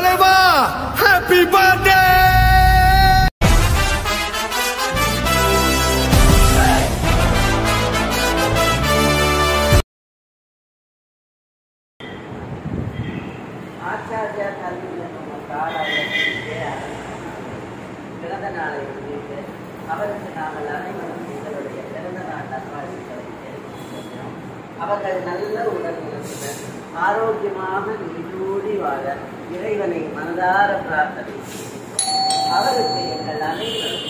தலைவா happy birthday. Acharya கல்வியில் நம்ம காலாளர்களுக்கு பிறந்த நாளை முன்னிட்டு அவருக்கு நாங்கள் அனைவரும் எங்களுடைய பிறந்த நாள் நல்வாழ்த்துக்களை தெரிவிக்கிறோம். அவர்கள் நல்ல உடல் நலத்துடன் ஆரோக்கியமாக நீடூடி வாழ இறைவனை மனதார பிரார்த்தனை செய்கிறோம். அவருக்கு எங்கள் அனைவரும்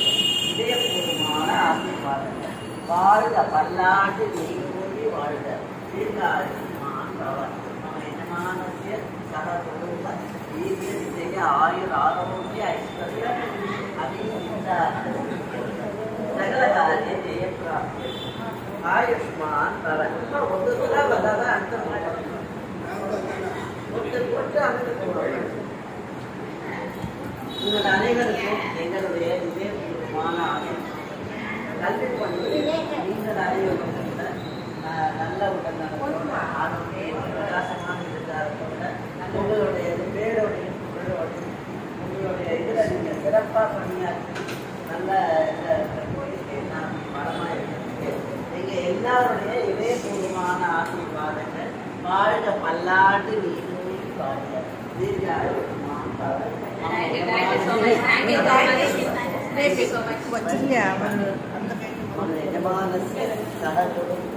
இதயபூர்வமான ஆசீர்வாதங்கள். வாழ்க பல்லாண்டு நீடூடி வாழ்க தீர்காயுஷ்மான் பவர். यजमानस्य सह कुटुंब दीर्घ आयुर आरोग्य ऐश्वर्य अभिवृद्धि सकल कार्य जय प्राप्ति आयुष्मान भव. ஒன்றுக்குள்ள வந்தாதான் அர்த்தம் ஒட்டு அமைத்து உங்கள் அனைவருக்கும் எங்களுடைய இதயபூர்வமான கல்வி பணி நீங்கள் அனைவரும் நல்ல உடல்நலத்தோட ஆரோக்கியம் பிரகாசமாக இருக்கிறதோட உங்களுடைய பேரோடைய புகழோடையும் உங்களுடைய இதில் நீங்கள் சிறப்பாக பணியாற்றி நல்ல கோயிலுக்கு நான் வளமாக இருக்கிறதுக்கு நீங்கள் எல்லாருடைய இதயபூர்வமான ஆசீர்வாதங்கள். வாழ்க பல்லாண்டு நீடூழி வாழ்க தீர்காயுஷ்மான் பவ. यजमानस्य सह कुटुंब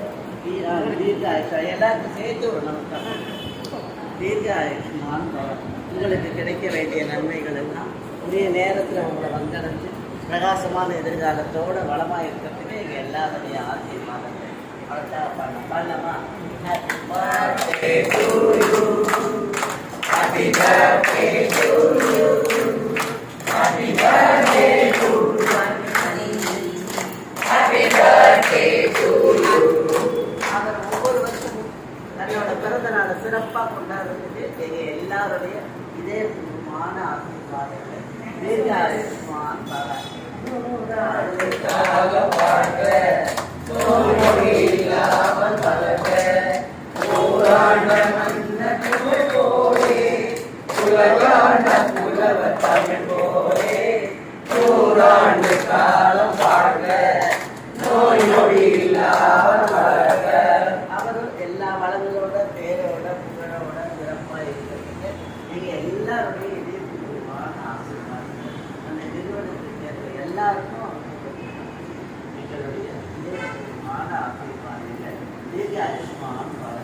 எல்லாருக்கும் சேர்த்து ஒரு நமஸ்காரம். தீர்காயுஷ்மான் பவ. உங்களுக்கு கிடைக்க வேண்டிய நன்மைகள் எல்லாம் உரிய நேரத்தில் உங்களை வந்தடைஞ்சு பிரகாசமான எதிர்காலத்தோடு வளமாக இருக்கிறதுக்கு எங்கள் எல்லாருடைய ஆசீர்வாதங்கள். அவர்தான் பண்ணமா. Happy birthday to you, happy birthday to you, happy birthday to you, happy birthday to you. அவர் ஒவ்வொரு வருஷமும் தன்னோட பிறந்த நாளை சிறப்பாக கொண்டாடுறதுக்கு எங்கள் எல்லாருடைய இதயபூர்வமான ஆசீர்வாதங்கள். தீர்காயுஷ்மான் பவ. காலம் வாழ்க நோய் நொடி இல்லாமல் வளர்க. அவரும் எல்லா வளங்களோட பேரோட புகழோட சிறப்பாக இருக்கிறதுக்கு நீங்க எல்லாருடைய இதயபூர்வமான ஆசீர்வாதங்கள். அந்த நிறுவனத்துக்கு எல்லாருக்கும் எங்களுடைய இதயபூர்வமான ஆசீர்வாதங்கள். தீர்காயுஷ்மான் பவ.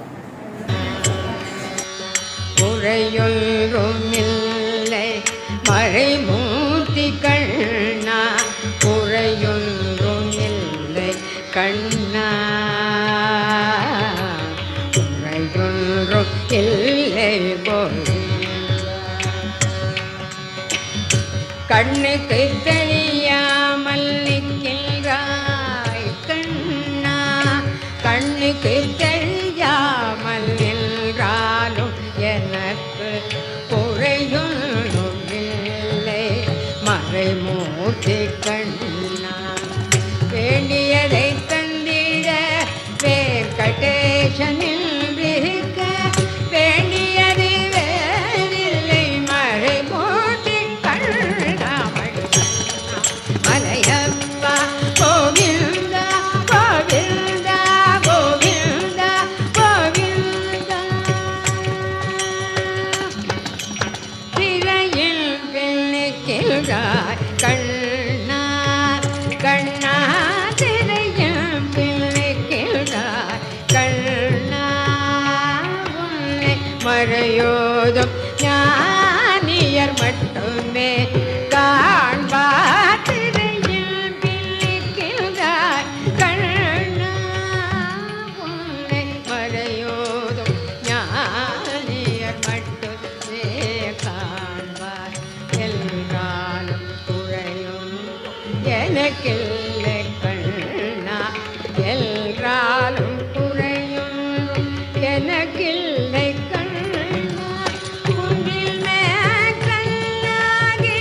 குறையொன்றும் இல்லை மறைமூர்த்தி கண்ணா, குறையொன்றும் இல்லை கண்ணா, குறையொன்றும் இல்லை போல் கண்ணுக்கு தெரியாமல் நிற்கின்றாய் கண்ணா, கண்ணுக்கு தெரியாமல் நின்றாலும் எனக்கு குறையொன்றும் இல்லை மறைமூர்த்தி கண்ணா. வேண்டியதை தந்திட வேங்கடேசனில் இருக்க வேண்டியது வேறில்லை மறைமூர்த்தி கண்ணா. மலையப்பா கோவிந்தா கோவிந்தா கோவிந்தா கோவிந்தா. திரையில் பிள்ளைக்கிறாய் கண்ணா கண்ணா, திரையில் பிள்ளைக்கிறாய் கண்ணா. உன்னை மறையோதும் ஞானியர் மட்டுமே காண்பார். திரையில் பிள்ளைக்கிறாய் கண்ணா, உன்னை மறையோதும் ஞானியர் மட்டுமே காண்பார். எல்லாரும் குறையும் எனக்கில்லை கண்ணா, எல்லாரும் குறையும் எனக்கில்லை கண்ணா. குன்றில் மேற்கல்லாகி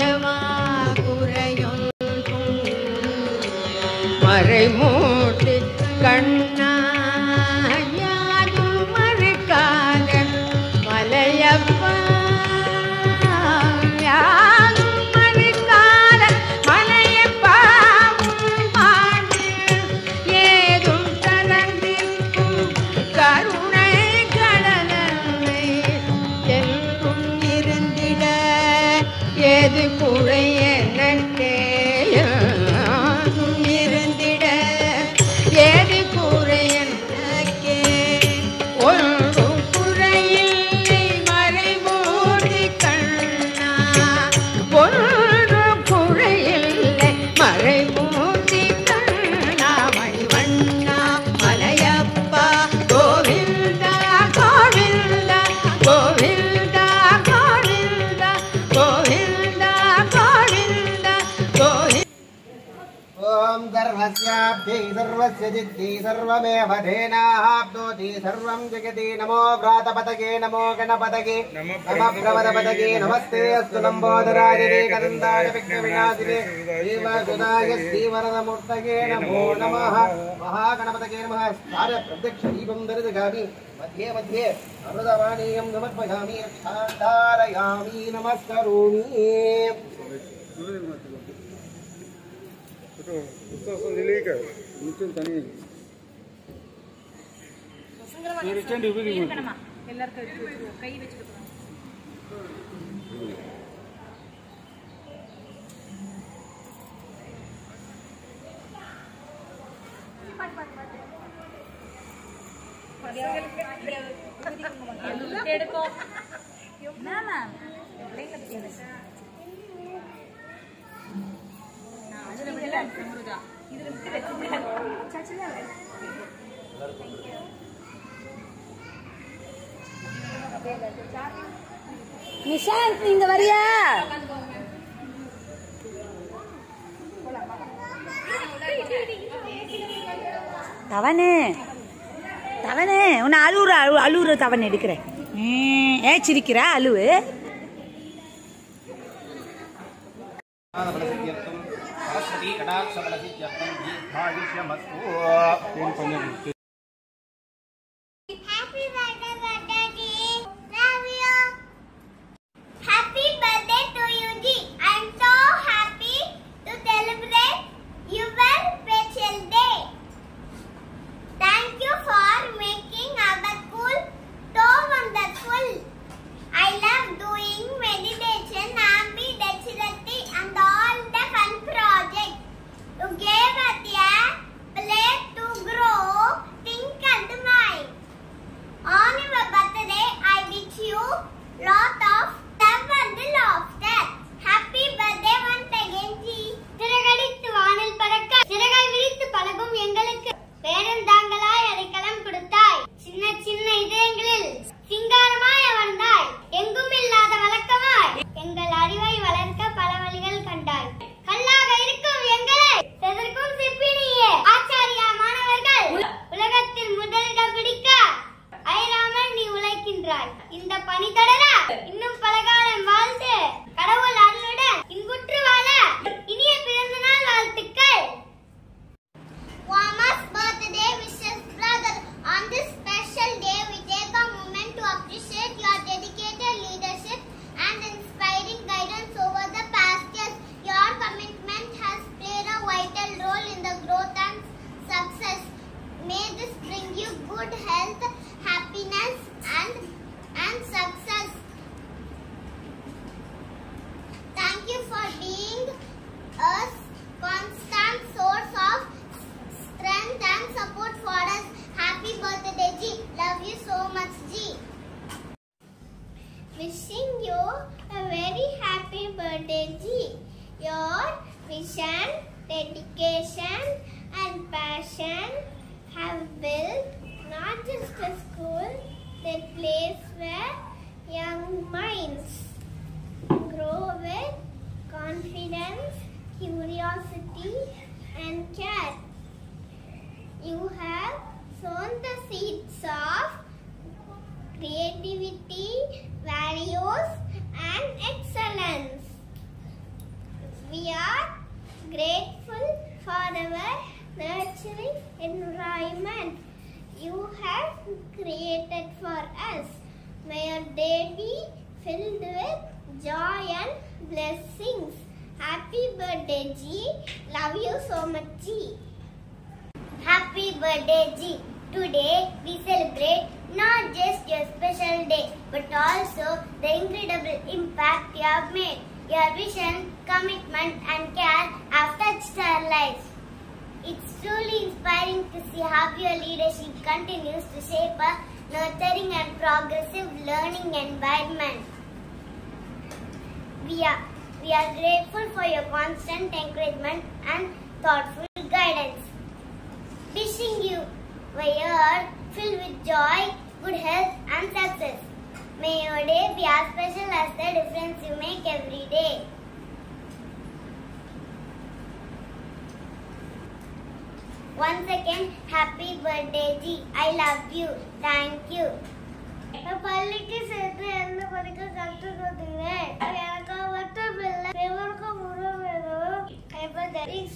மோட்சமா குறையும் மறைமூட்டி கண்ணாயாரும் மறுக்காத மலையப்பா யாரும் மறுக்காத மலையப்பாவும் பாடு ஏதும் தரந்திருக்கும் கருணை கடலை என்றும் இருந்திட ஏது குறை எனக்கே இருந்திட ஏது குறை எனக்கே ஒன்றும் குறையில்லை மறைமூடி கண்ணா ஒன்றும் குறையில்லை மறைமூடி கண்ணா மணிவண்ணா மலையப்பா கோவிந்தா கோவிந்தா கோவிந்தா கோவிந்தா கோவிந்தா கோவிந்தா கோவிந்தா ओम सर्वस्याब्धि सर्वस्य जिद्धि सर्वमेव धेनाप्नोति सर्वं जगति नमो व्रातपतये नमो गणपतये नमः प्रवदपतये नमस्ते अस्तु लम्बोदराय कदन्ताय विघ्नविनाशिने श्रीवासुदाय श्रीवरदमूर्तये नमो नमः महागणपतये नमः स्नान प्रत्यक्ष दीपं दर्शयामि मध्ये मध्ये अमृतवाणीयं समर्पयामि रक्षाधारयामि नमस्करोमि நிஷாந்த் நீங்க வரியா? தவனே தவனே உன்னை அழுவுற தவன் எடுக்கிறேன். சிரிக்கிற அழுவு. सरस्वती कटाक्ष बलसिद्ध्यर्थं दीर्घायुष्यमस्तु। Happy birthday, Daddy. Love you. Happy birthday to you, Ji. I'm so happy to celebrate your special day. Thank you for making our school so wonderful. I love doing meditation, ambidextrity, and all the fun projects. You gave us a place to grow, think, and mind. On your birthday, I wish you lot of love and laughter. Happy birthday once again, Ji. சிறகடித்து வானில் பறக்க சிறகை விரித்து பழகும் எங்களுக்கு பேரந்தாங்களாய் அடைக்கலம் கொடுத்தாய். சின்ன சின்ன இதயங்களில் சிங்காரமாய் அமர்ந்தாய். எங்கும் இல்லாத வழக்கமாய் எங்கள் அறிவை வளர்க்க பல வழிகள் கண்டாய். கல்லாக இருக்கும் எங்களை செதற்கும் சிற்பினியே ஆச்சாரியா மாணவர்கள் உலகத்தில் முதலிடம் பிடிக்க ஐராமல் நீ உழைக்கின்றாய். இந்த பணி தொடர இன்னும் பல காலம் வாழ்ந்து கடவுள் அருளுடன் இன்புற்று வாழ இனிய பிறந்த நாள் வாழ்த்துக்கள். Warmest birthday wishes, brother. On this special day, we take a moment to appreciate your dedicated leadership and inspiring guidance over the past years. Your commitment has played a vital role in the growth and success. May this bring you good health, happiness, and success. Thank you for being a constant source of strength and support for us. Happy birthday, Ji. Love you so much, Ji. Wishing you a very happy birthday, Ji. Your vision, dedication, and passion have built not just a school, but a place where young minds grow with confidence, curiosity, and care. You have sown the seeds of creativity, values, and excellence. We are grateful for our nurturing environment you have created for us. May your day be filled with joy and blessings. Happy birthday, G. Love you so much, G. Happy birthday, G. Today we celebrate not just your special day, but also the incredible impact you have made. Your vision, commitment and care have touched our lives. It's truly inspiring to see how your leadership continues to shape a nurturing and progressive learning environment. We are grateful for your constant encouragement and thoughtful guidance. Wishing you a year filled with joy, good health and success. May your day be as special as the difference you make every day. Once again, happy birthday, G. I love you. Thank you. பள்ளிக்கு சேர்த்து என்ன படிக்க கற்றுக்கொடுங்க எனக்கு மட்டும் இல்லை எவருக்கும் முழுவதும்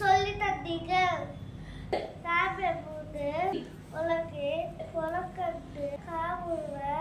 சொல்லி தந்தீங்க சாப்பிட போது உலக்கு கொலக்கட்டு காவுல